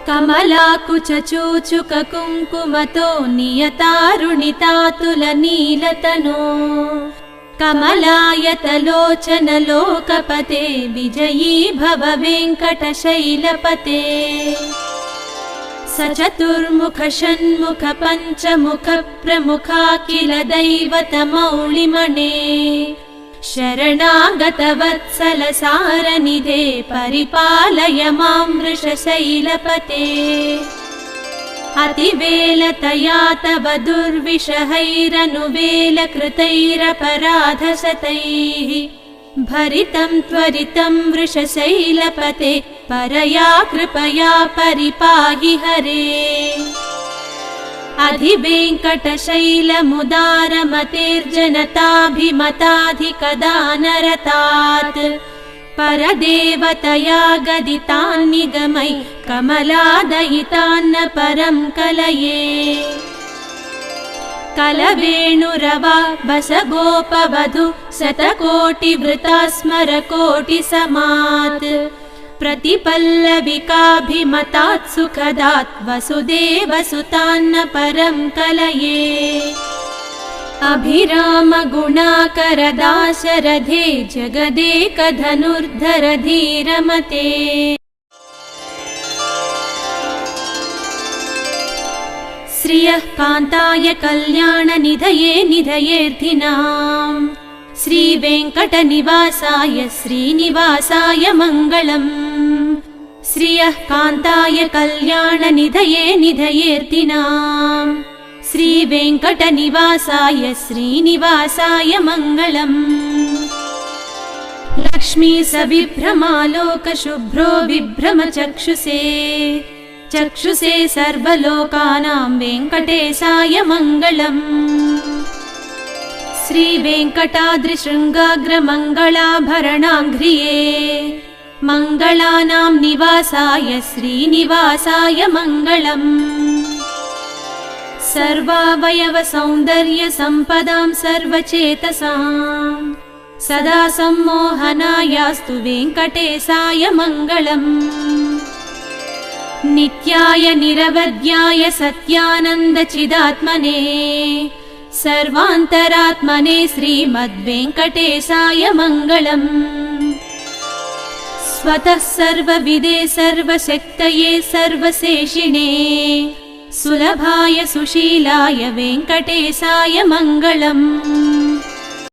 कमलाकुचूचुककुङ्कुमतो नियतारुणितातुलनीलतनो कमलायतलोचनलोकपते विजयी भव वेङ्कटशैलपते सचतुर्मुख षण्मुख पञ्चमुख प्रमुखाखिल दैवतमौलिमणे शरणागतवत्सल सारनिधे परिपालय मां वृषशैलपते अतिवेलतया तव दुर्विषहैरनुवेलकृतैरपराधशतैः भरितं त्वरितं वृषशैलपते परया कृपया परिपाहि हरे अधिवेङ्कटशैलमुदारमतेर्जनताभिमताधिकदानरतात् परदेवतया गदितान्निगमै कमलादयितान्न परं कलये कलवेणुरवा बसगोपवधू शतकोटिवृता स्मरकोटिसमात् प्रतिपल्लविकाभिमतात् सुखदात् वसुदेवसुतान्न परं कलये अभिराम गुणाकर दाशरथे जगदेकधनुर्धर धीरमते श्रियः कान्ताय कल्याणनिधये निधयेऽर्थिनाम् श्रीवेङ्कटनिवासाय श्रीनिवासाय मङ्गलम् श्रियः कान्ताय कल्याणनिधये निधयेऽर्थिनाम् श्रीवेङ्कटनिवासाय श्रीनिवासाय मङ्गलम् लक्ष्मी सविभ्रमालोकशुभ्रो विभ्रमचक्षुषे चक्षुषे सर्वलोकानां वेङ्कटेशाय मङ्गलम् श्रीवेङ्कटाद्रिशृङ्गाग्रमङ्गलाभरणाङ्घ्रिये मङ्गलानां निवासाय श्रीनिवासाय मङ्गलम् सर्वावयवसौन्दर्यसम्पदां सर्वचेतसां सदा सम्मोहनायास्तु वेङ्कटेशाय मङ्गलम् नित्याय निरवध्याय सत्यानन्दचिदात्मने सर्वान्तरात्मने श्रीमद्वेङ्कटेशाय मङ्गलम् स्वतः सर्वविदे सर्वशक्तये सर्वशेषिणे सुलभाय सुशीलाय वेङ्कटेशाय मङ्गलम्।